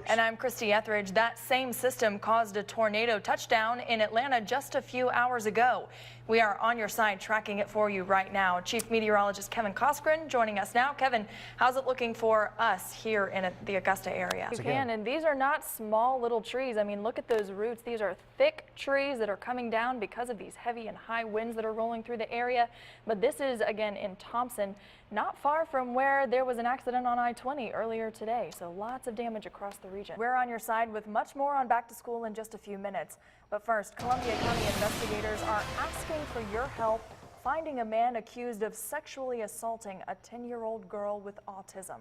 And I'm Christie Ethridge. That same system caused a tornado touchdown in Atlanta just a few hours ago. We are on your side tracking it for you right now. Chief Meteorologist Kevin Coskren joining us now. Kevin, how's it looking for us here in the Augusta area? You can, and these are not small little trees. I mean, look at those roots. These are thick trees that are coming down because of these heavy and high winds that are rolling through the area. But this is, again, in Thompson, not far from where there was an accident on I-20 earlier today. So lots of damage across the region. We're on your side with much more on Back to School in just a few minutes. But first, Columbia County investigators are asking for your help finding a man accused of sexually assaulting a 10-year-old girl with autism.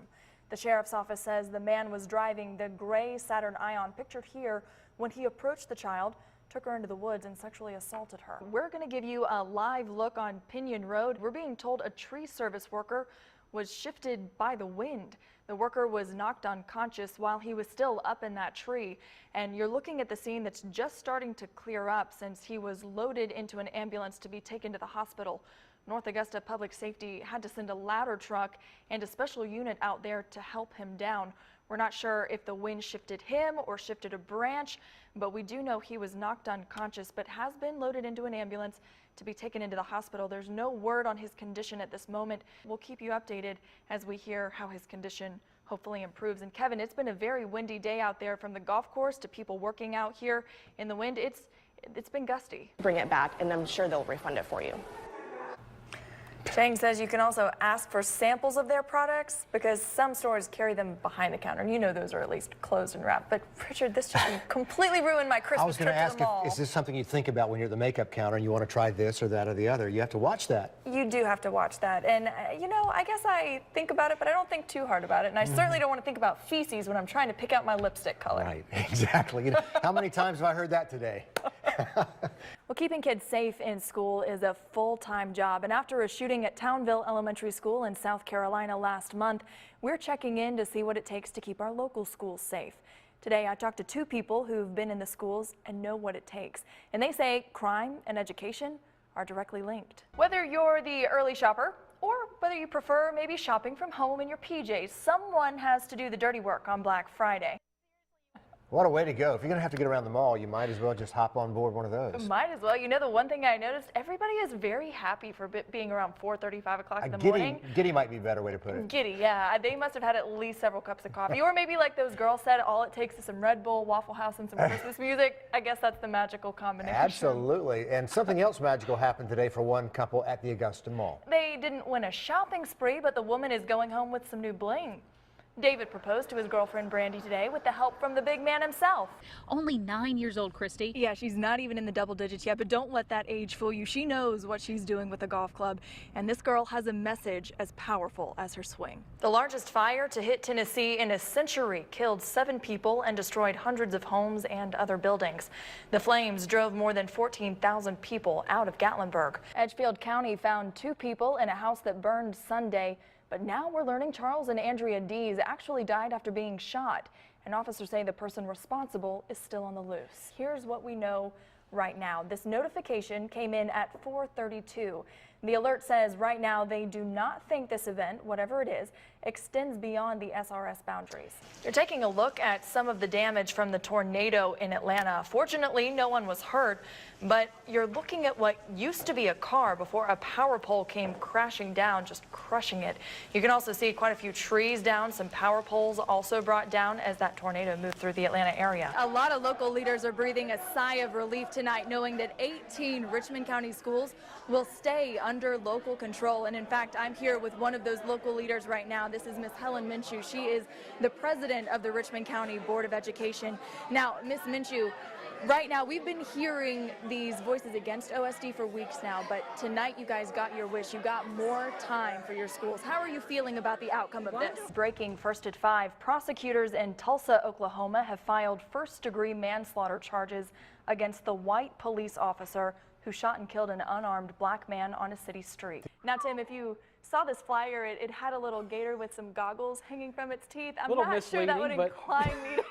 The sheriff's office says the man was driving the gray Saturn Ion pictured here when he approached the child, took her into the woods and sexually assaulted her. We're going to give you a live look on Pinion Road. We're being told a tree service worker was shifted by the wind. The worker was knocked unconscious while he was still up in that tree. And you're looking at the scene that's just starting to clear up since he was loaded into an ambulance to be taken to the hospital. North Augusta Public Safety had to send a ladder truck and a special unit out there to help him down. We're not sure if the wind shifted him or shifted a branch, but we do know he was knocked unconscious but has been loaded into an ambulance to be taken into the hospital. There's no word on his condition at this moment. We'll keep you updated as we hear how his condition hopefully improves. And Kevin, it's been a very windy day out there, from the golf course to people working out here in the wind. It's been gusty. Bring it back and I'm sure they'll refund it for you. Chang says you can also ask for samples of their products because some stores carry them behind the counter, and you know those are at least closed and wrapped. But Richard, this just completely ruined my Christmas trip to the mall. I was going to ask, is this something you think about when you're at the makeup counter and you want to try this or that or the other? You have to watch that. You do have to watch that. And, you know, I guess I think about it, but I don't think too hard about it. And I certainly don't want to think about feces when I'm trying to pick out my lipstick color. Right, exactly. You know, how many times have I heard that today? Well, keeping kids safe in school is a full-time job, and after a shooting at Townville Elementary School in South Carolina last month, we're checking in to see what it takes to keep our local schools safe. Today, I talked to two people who've been in the schools and know what it takes, and they say crime and education are directly linked. Whether you're the early shopper or whether you prefer maybe shopping from home in your PJs, someone has to do the dirty work on Black Friday. What a way to go. If you're going to have to get around the mall, you might as well just hop on board one of those. Might as well. You know, the one thing I noticed, everybody is very happy for being around 4:30, 5 o'clock in the morning. Giddy might be a better way to put it. Giddy, yeah. They must have had at least several cups of coffee. Or maybe like those girls said, all it takes is some Red Bull, Waffle House, and some Christmas music. I guess that's the magical combination. Absolutely. And something else magical happened today for one couple at the Augusta Mall. They didn't win a shopping spree, but the woman is going home with some new bling. David proposed to his girlfriend Brandy today with the help from the big man himself. Only 9 years old, Christy. Yeah, she's not even in the double digits yet, but don't let that age fool you. She knows what she's doing with the golf club, and this girl has a message as powerful as her swing. The largest fire to hit Tennessee in a century killed 7 people and destroyed hundreds of homes and other buildings. The flames drove more than 14,000 people out of Gatlinburg. Edgefield County found 2 people in a house that burned Sunday. But now we're learning Charles and Andrea Dees actually died after being shot. And officers say the person responsible is still on the loose. Here's what we know right now. This notification came in at 4:32. The alert says right now they do not think this event, whatever it is, extends beyond the SRS boundaries. You're taking a look at some of the damage from the tornado in Atlanta. Fortunately, no one was hurt, but you're looking at what used to be a car before a power pole came crashing down, just crushing it. You can also see quite a few trees down, some power poles also brought down as that tornado moved through the Atlanta area. A lot of local leaders are breathing a sigh of relief tonight, knowing that 18 Richmond County schools will stay under local control. And in fact, I'm here with one of those local leaders right now. This is Miss Helen Minshew. She is the president of the Richmond County Board of Education. Now, Miss Minshew, right now we've been hearing these voices against OSD for weeks now, but tonight you guys got your wish. You got more time for your schools. How are you feeling about the outcome of this? Breaking first at 5, prosecutors in Tulsa, Oklahoma have filed first-degree manslaughter charges against the white police officer who shot and killed an unarmed black man on a city street. Now, Tim, if you saw this flyer, it had a little gator with some goggles hanging from its teeth. I'm not sure that would incline me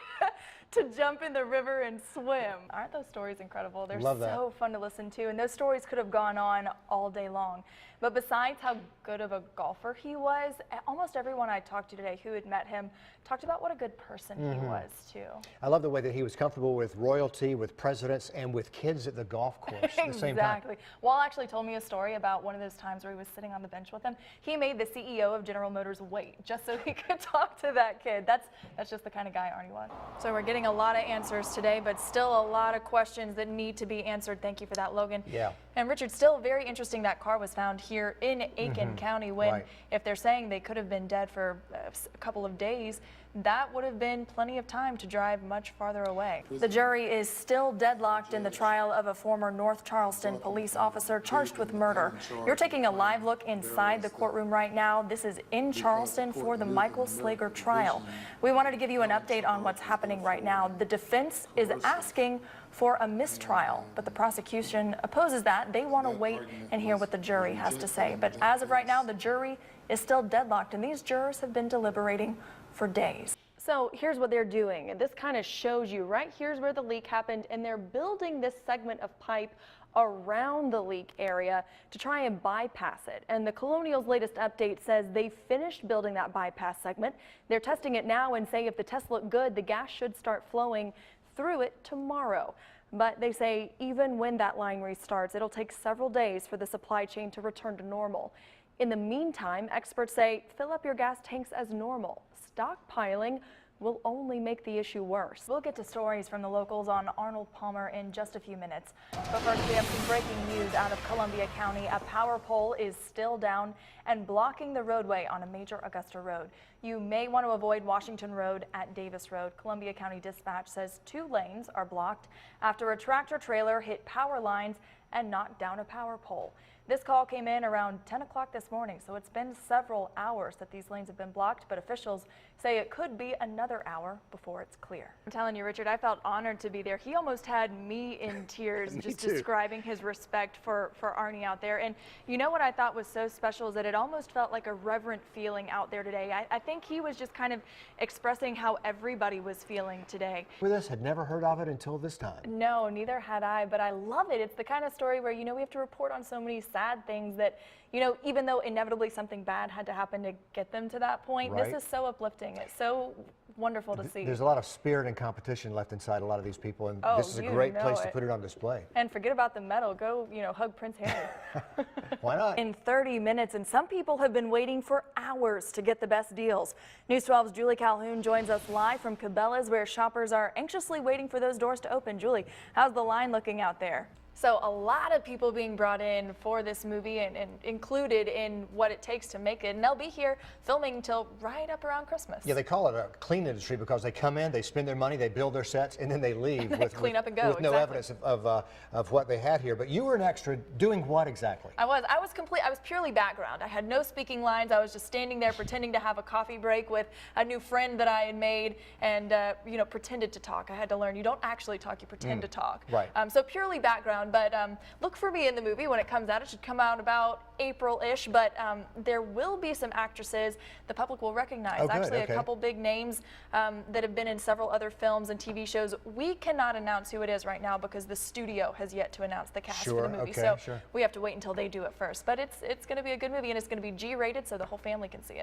to jump in the river and swim. Aren't those stories incredible? They're Love that. so fun to listen to, and those stories could have gone on all day long. But besides how good of a golfer he was, almost everyone I talked to today who had met him talked about what a good person he was too. I love the way that he was comfortable with royalty, with presidents, and with kids at the golf course at the same time. Exactly. Wall actually told me a story about one of those times where he was sitting on the bench with him. He made the CEO of General Motors wait just so he could talk to that kid. That's just the kind of guy Arnie was. So we're getting a lot of answers today, but still a lot of questions that need to be answered. Thank you for that, Logan. Yeah. And Richard, still very interesting that car was found here in Aiken County when, Right. if they're saying they could have been dead for a couple of days, that would have been plenty of time to drive much farther away. The jury is still deadlocked in the trial of a former North Charleston police officer charged with murder. You're taking a live look inside the courtroom right now. This is in Charleston for the Michael Slager trial. We wanted to give you an update on what's happening right now. The defense is asking for a mistrial, but the prosecution opposes that. They want to wait and hear what the jury has to say. But as of right now, the jury is still deadlocked, and these jurors have been deliberating for days. So here's what they're doing, and this kind of shows you right here's where the leak happened, and they're building this segment of pipe around the leak area to try and bypass it. And the Colonial's latest update says they finished building that bypass segment. They're testing it now and say if the tests look good, the gas should start flowing through it tomorrow. But they say even when that line restarts, it'll take several days for the supply chain to return to normal. In the meantime, experts say fill up your gas tanks as normal. Stockpiling will only make the issue worse. We'll get to stories from the locals on Arnold Palmer in just a few minutes. But first, we have some breaking news out of Columbia County. A power pole is still down and blocking the roadway on a major Augusta road. You may want to avoid Washington Road at Davis Road. Columbia County Dispatch says 2 lanes are blocked after a tractor trailer hit power lines and knocked down a power pole. This call came in around 10 o'clock this morning, so it's been several hours that these lanes have been blocked, but officials say it could be another hour before it's clear. I'm telling you, Richard, I felt honored to be there. He almost had me in tears just describing his respect for Arnie out there. And you know what I thought was so special is that it almost felt like a reverent feeling out there today. I think he was just kind of expressing how everybody was feeling today. With us, had never heard of it until this time. No, neither had I, but I love it. It's the kind of story where, you know, we have to report on so many sad things that, you know, even though inevitably something bad had to happen to get them to that point, Right. This is so uplifting. It's so wonderful to see. There's a lot of spirit and competition left inside a lot of these people, and Oh, this is a you great know place to it. put it on display. And forget about the medal. Go, you know, hug Prince Harry. Why not? In 30 minutes, and some people have been waiting for hours to get the best deals. News 12's Julie Calhoun joins us live from Cabela's, where shoppers are anxiously waiting for those doors to open. Julie, how's the line looking out there? So a lot of people being brought in for this movie and included in what it takes to make it. And they'll be here filming until right up around Christmas. Yeah, they call it a clean industry because they come in, they spend their money, they build their sets, and then they leave with Clean up and go, with no exactly. evidence of what they had here. But you were an extra doing what exactly? I was purely background. I had no speaking lines. I was just standing there pretending to have a coffee break with a new friend that I had made and, you know, pretended to talk. I had to learn you don't actually talk, you pretend to talk. Right. So purely background, but look for me in the movie when it comes out. It should come out about April-ish, but there will be some actresses the public will recognize. Oh, good. Actually, Okay. a couple big names that have been in several other films and TV shows. We cannot announce who it is right now because the studio has yet to announce the cast for the movie. Okay, so sure. we have to wait until they do it first. But it's going to be a good movie, and it's going to be G-rated so the whole family can see it.